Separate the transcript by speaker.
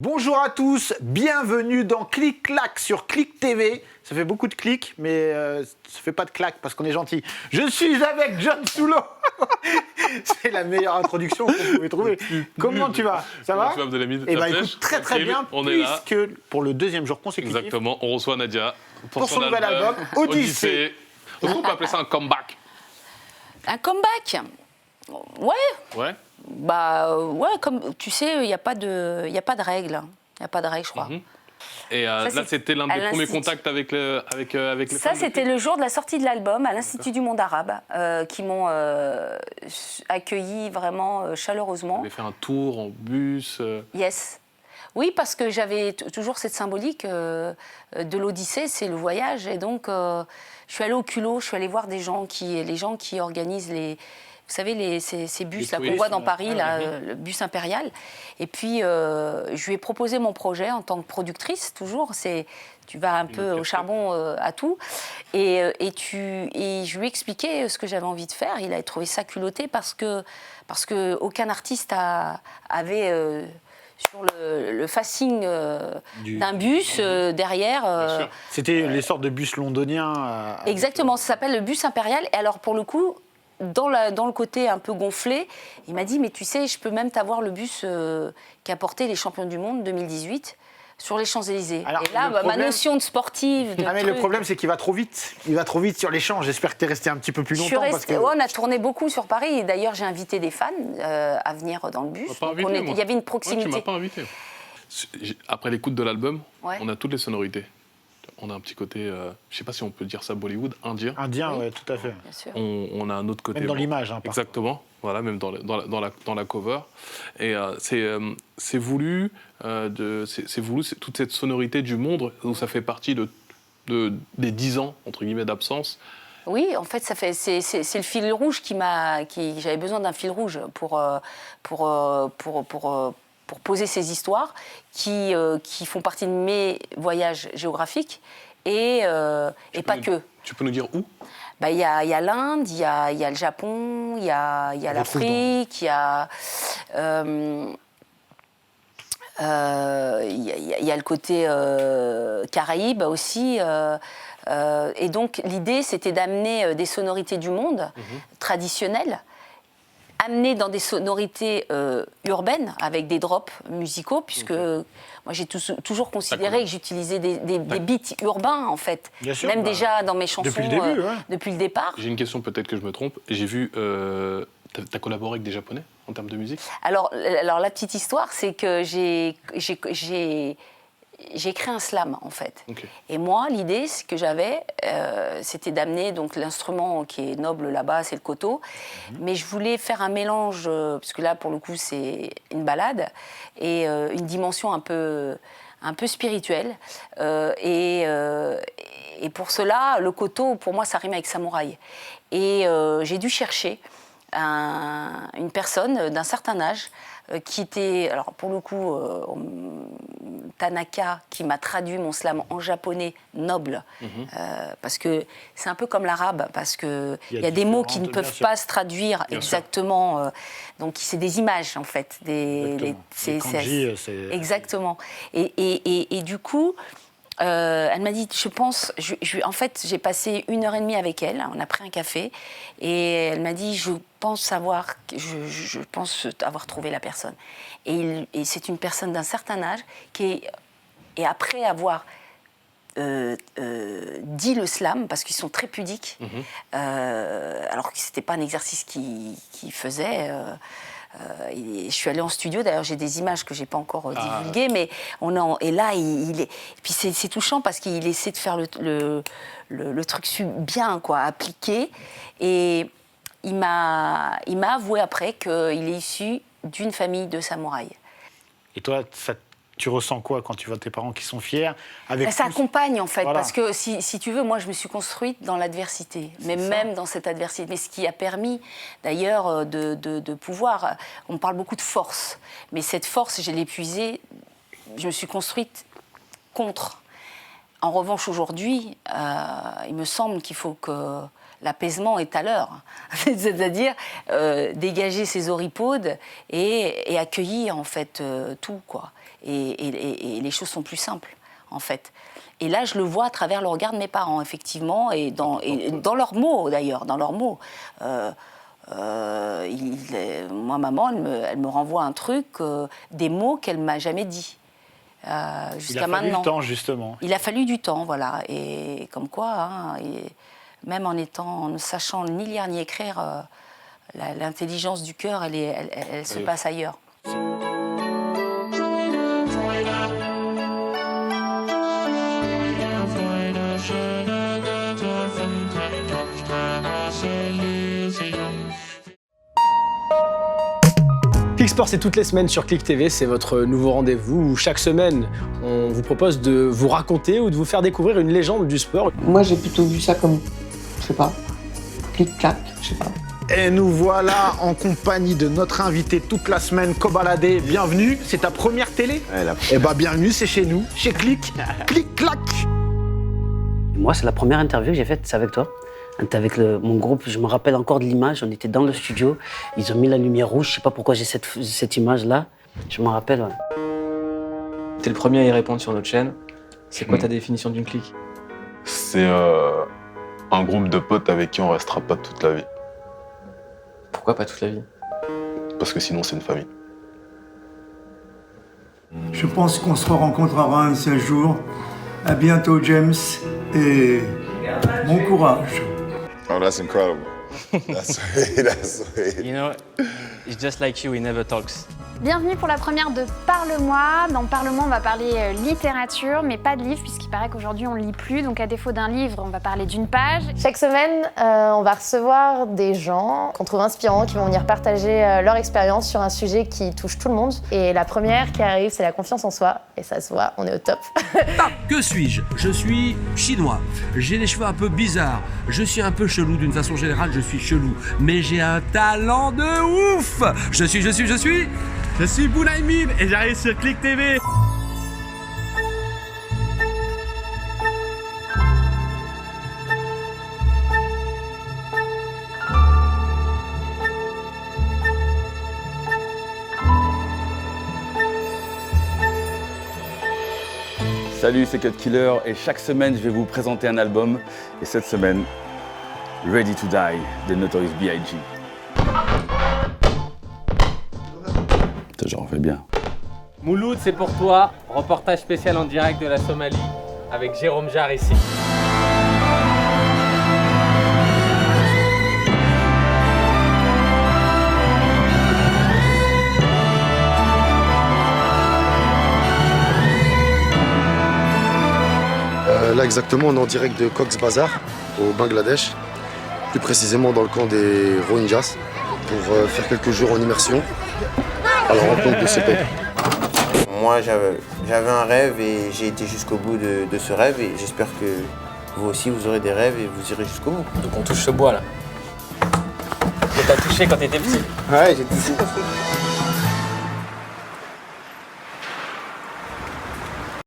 Speaker 1: Bonjour à tous, bienvenue dans Clic-Clac sur Clic TV. Ça fait beaucoup de clics, mais ça fait pas de clac parce qu'on est gentil. Je suis avec John Soulo. C'est la meilleure introduction qu'on pouvait trouver. Comment tu vas? Ça va? Eh bien, écoute, très très bien, puisque pour le deuxième jour consécutif...
Speaker 2: Exactement, on reçoit Nadia
Speaker 1: pour son nouvel album, Odyssée.
Speaker 2: Est-ce qu'on peut appeler ça un comeback?
Speaker 3: Un comeback?
Speaker 2: Ouais.
Speaker 3: Bah ouais, comme tu sais, il n'y a pas de règles. Il n'y a pas de règles, je crois.
Speaker 2: Et là, c'était l'un des premiers contacts avec les
Speaker 3: Ça,
Speaker 2: fans
Speaker 3: c'était le jour de la sortie de l'album à l'Institut du monde arabe, qui m'ont accueilli vraiment chaleureusement.
Speaker 2: Vous avez fait un tour en bus
Speaker 3: Yes. Oui, parce que j'avais toujours cette symbolique de l'Odyssée, c'est le voyage. Et donc, je suis allée au culot, je suis allée voir les gens qui organisent les... Vous savez, ces bus qu'on voit dans Paris, le bus impérial. Et puis, je lui ai proposé mon projet en tant que productrice, toujours. Tu vas un peu au charbon à tout. Et je lui ai expliqué ce que j'avais envie de faire. Il a trouvé ça culotté parce que aucun artiste avait... sur le facing d'un bus derrière.
Speaker 1: C'était les sortes de bus londoniens.
Speaker 3: Exactement, ça s'appelle le bus impérial. Et alors, pour le coup... Dans le côté un peu gonflé, il m'a dit, mais tu sais, je peux même t'avoir le bus qui a porté les champions du monde 2018 sur les Champs-Élysées. Alors, et là, ma notion de sportive...
Speaker 1: mais le problème, c'est qu'il va trop vite. Il va trop vite sur les champs. J'espère que tu es resté un petit peu plus longtemps.
Speaker 3: On a tourné beaucoup sur Paris. Et d'ailleurs, j'ai invité des fans à venir dans le bus. Il y avait une proximité.
Speaker 2: Tu m'as pas invité. Après l'écoute de l'album, on a toutes les sonorités. On a un petit côté, je ne sais pas si on peut dire ça, Bollywood, indien.
Speaker 1: Indien, oui, tout à fait.
Speaker 3: Bien sûr.
Speaker 2: On a un autre côté.
Speaker 1: Même dans l'image.
Speaker 2: Exactement, voilà, même dans la cover. Et c'est voulu, toute cette sonorité du monde, où ça fait partie des 10 ans, entre guillemets, d'absence.
Speaker 3: Oui, en fait, c'est le fil rouge j'avais besoin d'un fil rouge pour poser ces histoires qui font partie de mes voyages géographiques et pas que.
Speaker 2: Tu peux nous dire où?
Speaker 3: Il y a l'Inde, il y a le Japon, il y a l'Afrique, il y a le côté Caraïbes aussi. Et donc, l'idée, c'était d'amener des sonorités du monde traditionnelles, amener dans des sonorités urbaines, avec des drops musicaux, puisque moi j'ai toujours considéré que j'utilisais des beats urbains, en fait.
Speaker 1: Bien sûr,
Speaker 3: même déjà dans mes chansons,
Speaker 1: depuis le début,
Speaker 3: depuis le départ.
Speaker 2: J'ai une question, peut-être que je me trompe. J'ai vu, tu as collaboré avec des Japonais en termes de musique?
Speaker 3: Alors la petite histoire, c'est que j'ai créé un slam, en fait.
Speaker 2: Okay.
Speaker 3: Et moi, l'idée que j'avais, c'était d'amener donc l'instrument qui est noble là-bas, c'est le koto. Mais je voulais faire un mélange, puisque là, pour le coup, c'est une ballade, et une dimension un peu spirituelle. Et pour cela, le koto, pour moi, ça rime avec samouraï. Et j'ai dû chercher une personne d'un certain âge qui était, alors pour le coup, Tanaka, qui m'a traduit mon slam en japonais noble, parce que c'est un peu comme l'arabe, parce qu'il y a des mots qui ne peuvent pas se traduire exactement, donc c'est des images en fait.
Speaker 1: Les kanji, c'est...
Speaker 3: Exactement. Et du coup, elle m'a dit, en fait, j'ai passé 1h30 avec elle, on a pris un café, et elle m'a dit, je pense avoir trouvé la personne. Et c'est une personne d'un certain âge et après avoir dit le slam, parce qu'ils sont très pudiques, alors que c'était pas un exercice qu'ils faisaient. Je suis allée en studio, d'ailleurs j'ai des images que j'ai pas encore divulguées, mais et là il est, et puis c'est touchant parce qu'il essaie de faire le truc bien, quoi, appliqué, et il m'a avoué après qu'il est issu d'une famille de samouraïs.
Speaker 1: Et toi, tu ressens quoi quand tu vois tes parents qui sont fiers avec
Speaker 3: ça accompagne, en fait,
Speaker 1: voilà.
Speaker 3: Parce que si tu veux, moi je me suis construite dans l'adversité, mais même dans cette adversité. Mais ce qui a permis d'ailleurs de pouvoir, on parle beaucoup de force, mais cette force, je l'ai épuisée, je me suis construite contre. En revanche, aujourd'hui, il me semble qu'il faut que l'apaisement est à l'heure. C'est-à-dire dégager ses oripodes et accueillir en fait tout, quoi. et les choses sont plus simples, en fait. Et là, je le vois à travers le regard de mes parents, effectivement, et dans leurs mots, d'ailleurs, dans leurs mots. Moi, maman, elle me renvoie un truc, des mots qu'elle ne m'a jamais dit. Jusqu'à maintenant.
Speaker 1: Il a fallu du temps, justement.
Speaker 3: Il a fallu du temps, voilà. Et comme quoi, hein, même en ne sachant ni lire ni écrire, l'intelligence du cœur, elle se passe ailleurs.
Speaker 4: Clic Sport, c'est toutes les semaines sur Clic TV, c'est votre nouveau rendez-vous où chaque semaine, on vous propose de vous raconter ou de vous faire découvrir une légende du sport.
Speaker 5: Moi, j'ai plutôt vu ça comme, je sais pas, clic-clac, je sais pas.
Speaker 1: Et nous voilà en compagnie de notre invité toute la semaine, Kobalade. Bienvenue, c'est ta première télé? Eh bah bienvenue, c'est chez nous, chez Clic. Clic-clac.
Speaker 6: Moi, c'est la première interview que j'ai faite, c'est avec toi. On était avec mon groupe, je me rappelle encore de l'image, on était dans le studio, ils ont mis la lumière rouge, je sais pas pourquoi j'ai cette image-là, je m'en rappelle. Ouais.
Speaker 7: T'es le premier à y répondre sur notre chaîne. C'est quoi ta définition d'une clique?
Speaker 8: C'est un groupe de potes avec qui on restera pas toute la vie.
Speaker 7: Pourquoi pas toute la vie?
Speaker 8: Parce que sinon c'est une famille.
Speaker 9: Je pense qu'on se rencontrera un de ces jours. À bientôt, James, et bon courage.
Speaker 10: Oh, that's incredible. That's sweet.
Speaker 7: You know, it's just like you, he never talks.
Speaker 11: Bienvenue pour la première de Parle-moi. Dans Parle-moi, on va parler littérature, mais pas de livre, puisqu'il paraît qu'aujourd'hui on ne lit plus. Donc à défaut d'un livre, on va parler d'une page.
Speaker 12: Chaque semaine, on va recevoir des gens qu'on trouve inspirants, qui vont venir partager leur expérience sur un sujet qui touche tout le monde. Et la première qui arrive, c'est la confiance en soi. Et ça se voit, on est au top.
Speaker 13: Que suis-je? Je suis chinois. J'ai des cheveux un peu bizarres. Je suis un peu chelou, d'une façon générale, je suis chelou. Mais j'ai un talent de ouf. Je suis Bounaïmin et j'arrive sur Clic TV.
Speaker 14: Salut, c'est Cut Killer et chaque semaine je vais vous présenter un album. Et cette semaine, Ready to Die de Notorious B.I.G. J'en fais bien.
Speaker 7: Mouloud, c'est pour toi. Reportage spécial en direct de la Somalie avec Jérôme Jarre ici.
Speaker 15: Là exactement, on est en direct de Cox's Bazar au Bangladesh, plus précisément dans le camp des Rohingyas, pour faire quelques jours en immersion à la rencontre de ces peuples.
Speaker 16: Moi, j'avais un rêve et j'ai été jusqu'au bout de ce rêve et j'espère que vous aussi, vous aurez des rêves et vous irez jusqu'au bout.
Speaker 7: Donc on touche ce bois là. Que t'as touché quand t'étais petit.
Speaker 16: Ouais, j'ai touché.